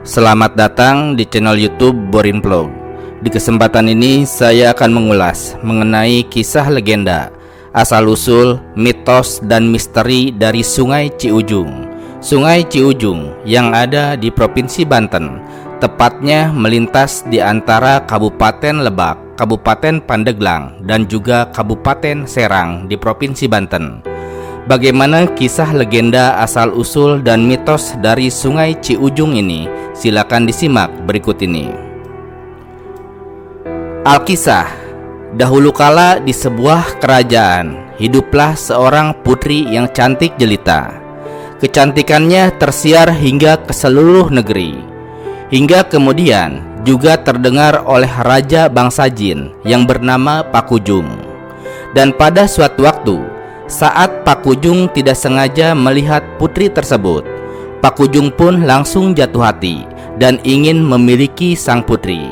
Selamat datang di channel YouTube Borin Vlog. Di kesempatan ini saya akan mengulas mengenai kisah legenda, asal-usul, mitos, dan misteri dari Sungai Ciujung. Sungai Ciujung yang ada di Provinsi Banten, tepatnya melintas di antara Kabupaten Lebak, Kabupaten Pandeglang, dan juga Kabupaten Serang di Provinsi Banten. Bagaimana kisah legenda asal-usul dan mitos dari Sungai Ciujung ini? Silakan disimak berikut ini. Alkisah. Dahulu kala di sebuah kerajaan, hiduplah seorang putri yang cantik jelita. Kecantikannya tersiar hingga ke seluruh negeri. Hingga kemudian juga terdengar oleh raja bangsa jin yang bernama Pakujung. Dan pada suatu waktu, saat Pakujung tidak sengaja melihat putri tersebut, Pakujung pun langsung jatuh hati dan ingin memiliki sang putri.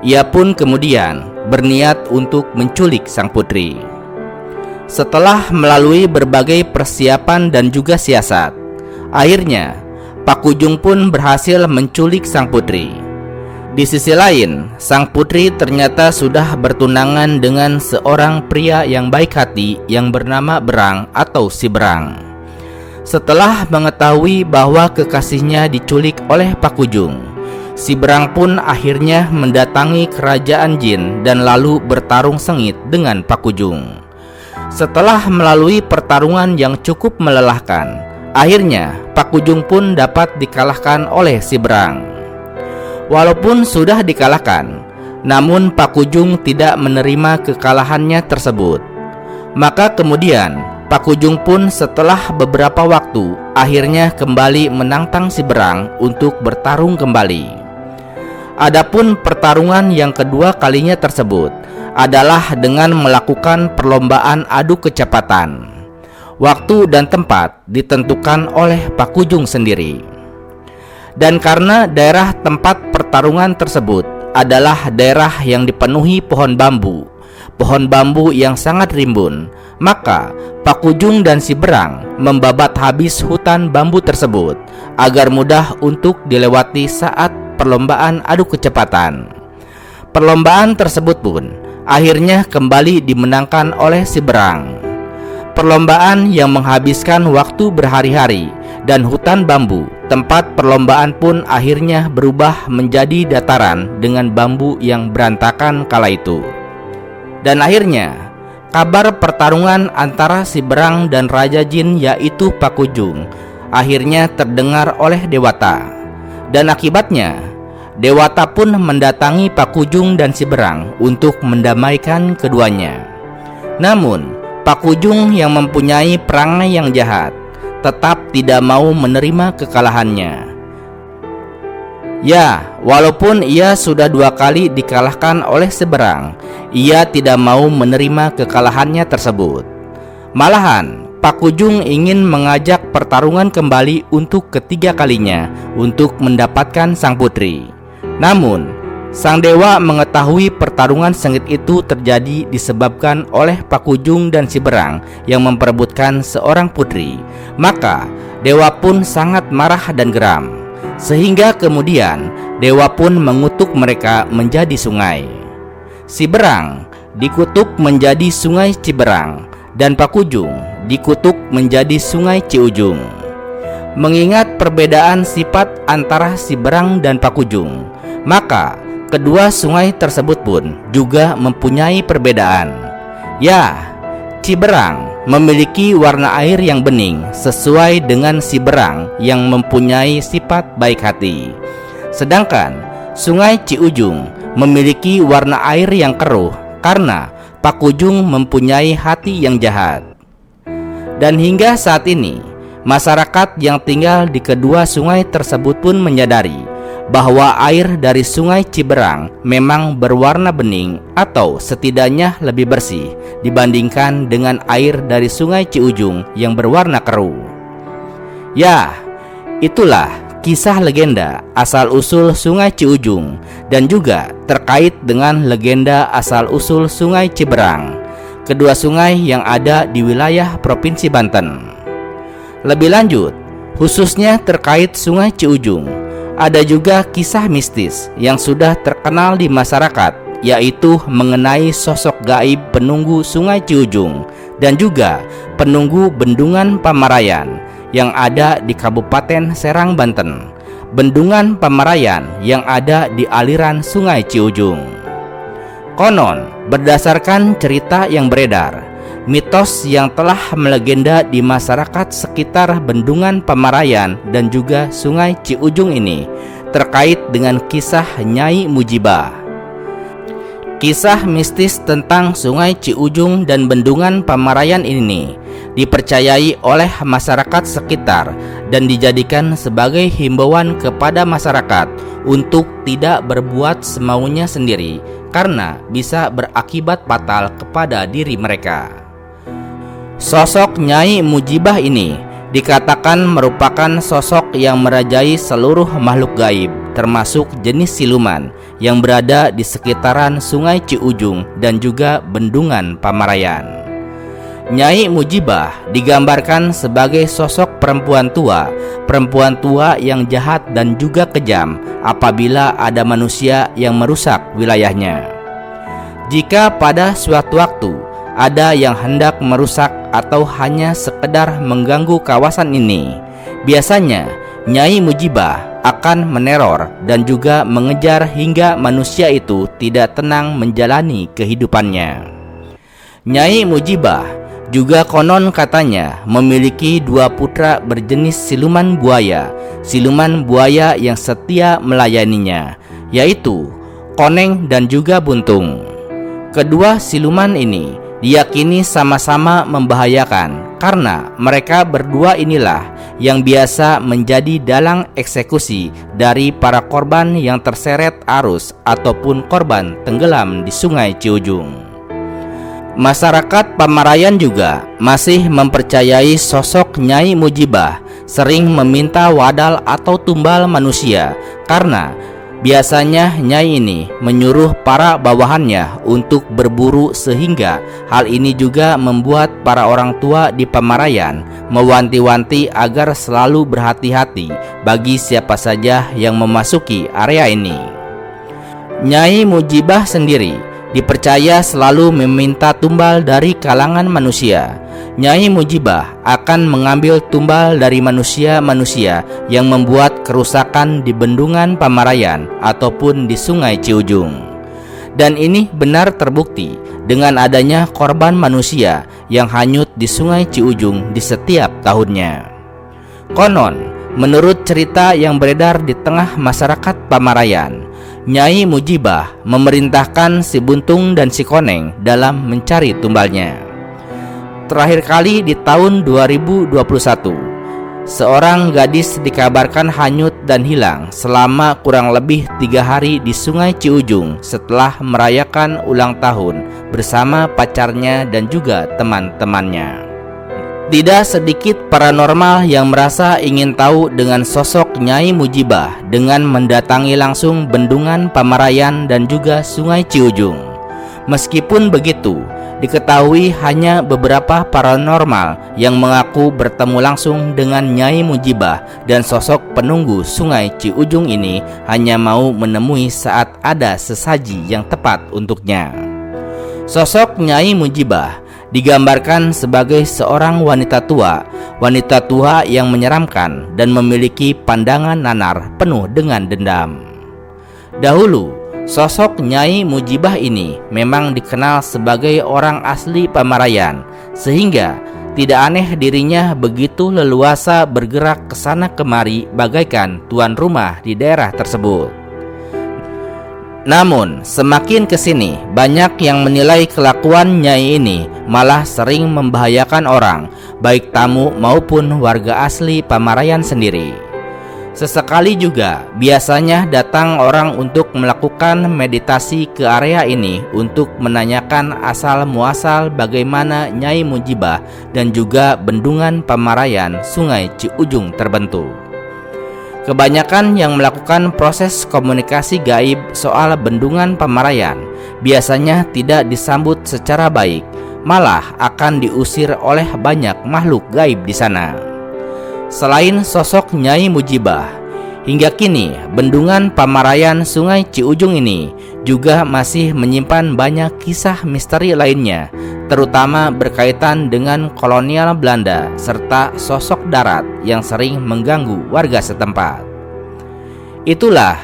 Ia pun kemudian berniat untuk menculik sang putri. Setelah melalui berbagai persiapan dan juga siasat, akhirnya Pakujung pun berhasil menculik sang putri. Di sisi lain, sang putri ternyata sudah bertunangan dengan seorang pria yang baik hati yang bernama Berang atau si Berang. Setelah mengetahui bahwa kekasihnya diculik oleh Pakujung, si Berang pun akhirnya mendatangi kerajaan jin dan lalu bertarung sengit dengan Pakujung. Setelah melalui pertarungan yang cukup melelahkan, akhirnya Pakujung pun dapat dikalahkan oleh si Berang. Walaupun sudah dikalahkan, namun Pakujung tidak menerima kekalahannya tersebut. Maka kemudian Pakujung pun setelah beberapa waktu akhirnya kembali menantang si Berang untuk bertarung kembali. Adapun pertarungan yang kedua kalinya tersebut adalah dengan melakukan perlombaan adu kecepatan. Waktu dan tempat ditentukan oleh Pakujung sendiri. Dan karena daerah tempat pertarungan tersebut adalah daerah yang dipenuhi pohon bambu yang sangat rimbun, maka Pakujung dan si Berang membabat habis hutan bambu tersebut agar mudah untuk dilewati saat perlombaan adu kecepatan. Perlombaan tersebut pun akhirnya kembali dimenangkan oleh si Berang. Perlombaan yang menghabiskan waktu berhari-hari dan hutan bambu tempat perlombaan pun akhirnya berubah menjadi dataran dengan bambu yang berantakan kala itu. Dan akhirnya kabar pertarungan antara si Berang dan Raja Jin yaitu Pakujung akhirnya terdengar oleh Dewata. Dan akibatnya Dewata pun mendatangi Pakujung dan si Berang untuk mendamaikan keduanya. Namun Pakujung yang mempunyai perangai yang jahat tetap tidak mau menerima kekalahannya. Ya, walaupun ia sudah 2 kali dikalahkan oleh si Berang, ia tidak mau menerima kekalahannya tersebut. Malahan, Pakujung ingin mengajak pertarungan kembali untuk ketiga kalinya untuk mendapatkan sang putri. Namun, sang dewa mengetahui pertarungan sengit itu terjadi disebabkan oleh Pakujung dan si Berang yang memperebutkan seorang putri. Maka dewa pun sangat marah dan geram, sehingga kemudian dewa pun mengutuk mereka menjadi sungai. Si Berang dikutuk menjadi Sungai Ciberang dan Pakujung dikutuk menjadi Sungai Ciujung. Mengingat perbedaan sifat antara si Berang dan Pakujung, maka kedua sungai tersebut pun juga mempunyai perbedaan. Ya, Ciberang memiliki warna air yang bening sesuai dengan si Berang yang mempunyai sifat baik hati. Sedangkan Sungai Ciujung memiliki warna air yang keruh karena Pakujung mempunyai hati yang jahat. Dan hingga saat ini, masyarakat yang tinggal di kedua sungai tersebut pun menyadari bahwa air dari Sungai Ciberang memang berwarna bening atau setidaknya lebih bersih dibandingkan dengan air dari Sungai Ciujung yang berwarna keruh. Ya, itulah kisah legenda asal-usul Sungai Ciujung dan juga terkait dengan legenda asal-usul Sungai Ciberang, kedua sungai yang ada di wilayah Provinsi Banten. Lebih lanjut, khususnya terkait Sungai Ciujung, Ada juga kisah mistis yang sudah terkenal di masyarakat, yaitu mengenai sosok gaib penunggu Sungai Ciujung dan juga penunggu Bendungan Pamarayan yang ada di Kabupaten Serang, Banten. Bendungan Pamarayan yang ada di aliran Sungai Ciujung. Konon, berdasarkan cerita yang beredar, mitos yang telah melegenda di masyarakat sekitar Bendungan Pamarayan dan juga Sungai Ciujung ini terkait dengan kisah Nyai Mujibah. Kisah mistis tentang Sungai Ciujung dan Bendungan Pamarayan ini dipercayai oleh masyarakat sekitar dan dijadikan sebagai himbauan kepada masyarakat untuk tidak berbuat semaunya sendiri karena bisa berakibat fatal kepada diri mereka. Sosok Nyai Mujibah ini dikatakan merupakan sosok yang merajai seluruh makhluk gaib, termasuk jenis siluman yang berada di sekitaran Sungai Ciujung dan juga Bendungan Pamarayan. Nyai Mujibah digambarkan sebagai sosok perempuan tua yang jahat dan juga kejam apabila ada manusia yang merusak wilayahnya. Jika pada suatu waktu ada yang hendak merusak atau hanya sekedar mengganggu kawasan ini, biasanya Nyai Mujibah akan meneror dan juga mengejar hingga manusia itu tidak tenang menjalani kehidupannya. Nyai Mujibah juga konon katanya memiliki 2 putra berjenis siluman buaya yang setia melayaninya, yaitu Koneng dan juga Buntung. Kedua siluman ini diyakini sama-sama membahayakan karena mereka berdua inilah yang biasa menjadi dalang eksekusi dari para korban yang terseret arus ataupun korban tenggelam di Sungai Ciujung. Masyarakat Pamarayan juga masih mempercayai sosok Nyai Mujibah sering meminta wadal atau tumbal manusia karena biasanya Nyai ini menyuruh para bawahannya untuk berburu, sehingga hal ini juga membuat para orang tua di Pamarayan mewanti-wanti agar selalu berhati-hati bagi siapa saja yang memasuki area ini. Nyai Mujibah sendiri dipercaya selalu meminta tumbal dari kalangan manusia. Nyai Mujibah akan mengambil tumbal dari manusia-manusia yang membuat kerusakan di Bendungan Pamarayan ataupun di Sungai Ciujung. Dan ini benar terbukti dengan adanya korban manusia yang hanyut di Sungai Ciujung di setiap tahunnya. Konon, menurut cerita yang beredar di tengah masyarakat Pamarayan, Nyai Mujibah memerintahkan si Buntung dan si Koneng dalam mencari tumbalnya. Terakhir kali di tahun 2021, seorang gadis dikabarkan hanyut dan hilang selama kurang lebih 3 hari di Sungai Ciujung setelah merayakan ulang tahun bersama pacarnya dan juga teman-temannya. Tidak sedikit paranormal yang merasa ingin tahu dengan sosok Nyai Mujibah dengan mendatangi langsung Bendungan Pamarayan dan juga Sungai Ciujung. Meskipun begitu, diketahui hanya beberapa paranormal yang mengaku bertemu langsung dengan Nyai Mujibah, dan sosok penunggu Sungai Ciujung ini hanya mau menemui saat ada sesaji yang tepat untuknya. Sosok Nyai Mujibah digambarkan sebagai seorang wanita tua yang menyeramkan dan memiliki pandangan nanar penuh dengan dendam. Dahulu, sosok Nyai Mujibah ini memang dikenal sebagai orang asli Pamarayan, sehingga tidak aneh dirinya begitu leluasa bergerak ke sana kemari bagaikan tuan rumah di daerah tersebut. Namun, semakin kesini banyak yang menilai kelakuan Nyai ini malah sering membahayakan orang, baik tamu maupun warga asli Pamarayan sendiri. Sesekali juga biasanya datang orang untuk melakukan meditasi ke area ini untuk menanyakan asal muasal bagaimana Nyai Mujibah dan juga Bendungan Pamarayan Sungai Ciujung terbentuk. Kebanyakan yang melakukan proses komunikasi gaib soal Bendungan Pamarayan biasanya tidak disambut secara baik, malah akan diusir oleh banyak makhluk gaib di sana. Selain sosok Nyai Mujibah, Hingga kini, bendungan Pamarayan Sungai Ciujung ini juga masih menyimpan banyak kisah misteri lainnya, terutama berkaitan dengan kolonial Belanda serta sosok darat yang sering mengganggu warga setempat. Itulah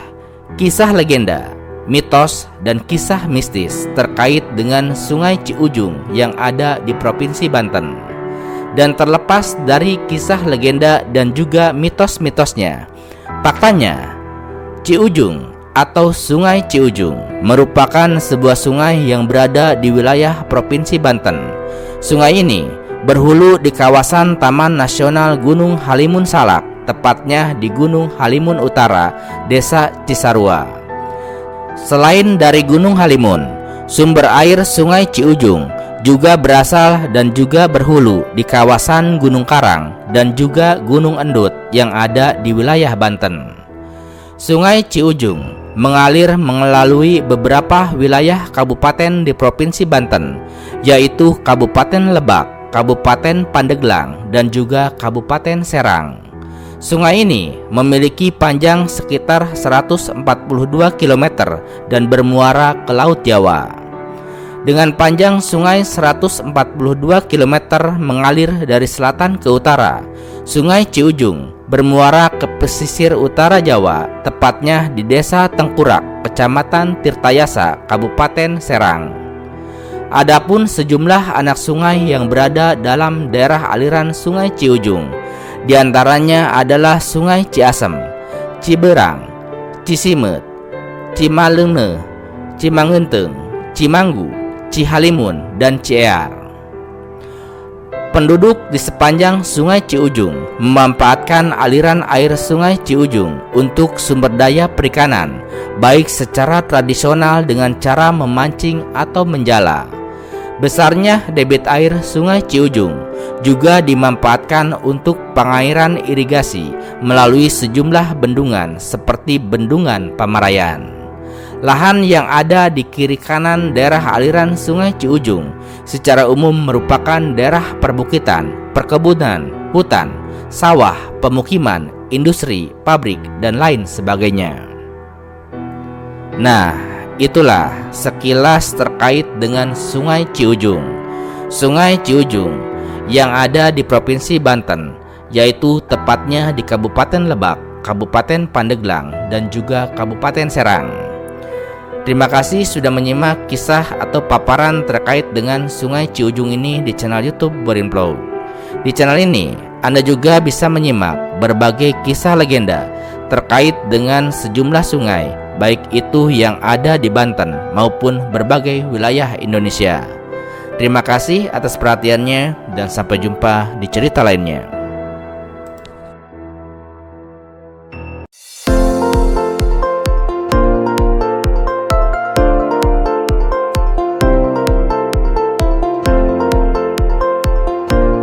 kisah legenda, mitos, dan kisah mistis terkait dengan Sungai Ciujung yang ada di Provinsi Banten. Dan terlepas dari kisah legenda dan juga mitos-mitosnya, faktanya, Ciujung atau Sungai Ciujung merupakan sebuah sungai yang berada di wilayah Provinsi Banten. Sungai ini berhulu di kawasan Taman Nasional Gunung Halimun Salak, tepatnya di Gunung Halimun Utara, Desa Cisarua. Selain dari Gunung Halimun, sumber air Sungai Ciujung juga berasal dan juga berhulu di kawasan Gunung Karang dan juga Gunung Endut yang ada di wilayah Banten. Sungai Ciujung mengalir melalui beberapa wilayah kabupaten di Provinsi Banten, yaitu Kabupaten Lebak, Kabupaten Pandeglang, dan juga Kabupaten Serang. Sungai ini memiliki panjang sekitar 142 km dan bermuara ke Laut Jawa. Dengan panjang sungai 142 km mengalir dari selatan ke utara, Sungai Ciujung bermuara ke pesisir utara Jawa, tepatnya di Desa Tengkurak, Kecamatan Tirtayasa, Kabupaten Serang. Adapun sejumlah anak sungai yang berada dalam daerah aliran Sungai Ciujung, diantaranya adalah Sungai Ciasem, Ciberang, Cisimet, Cimalene, Cimangenteng, Cimanggu, Cihalimun, dan Ciear. Penduduk di sepanjang Sungai Ciujung memanfaatkan aliran air Sungai Ciujung untuk sumber daya perikanan, baik secara tradisional dengan cara memancing atau menjala. Besarnya debit air Sungai Ciujung juga dimanfaatkan untuk pengairan irigasi melalui sejumlah bendungan seperti Bendungan Pamarayan. Lahan yang ada di kiri kanan daerah aliran Sungai Ciujung secara umum merupakan daerah perbukitan, perkebunan, hutan, sawah, pemukiman, industri, pabrik, dan lain sebagainya. Nah, itulah sekilas terkait dengan Sungai Ciujung. Sungai Ciujung yang ada di Provinsi Banten, yaitu tepatnya di Kabupaten Lebak, Kabupaten Pandeglang, dan juga Kabupaten Serang. Terima kasih sudah menyimak kisah atau paparan terkait dengan Sungai Ciujung ini di channel YouTube Borinplow. Di channel ini, Anda juga bisa menyimak berbagai kisah legenda terkait dengan sejumlah sungai, baik itu yang ada di Banten maupun berbagai wilayah Indonesia. Terima kasih atas perhatiannya dan sampai jumpa di cerita lainnya.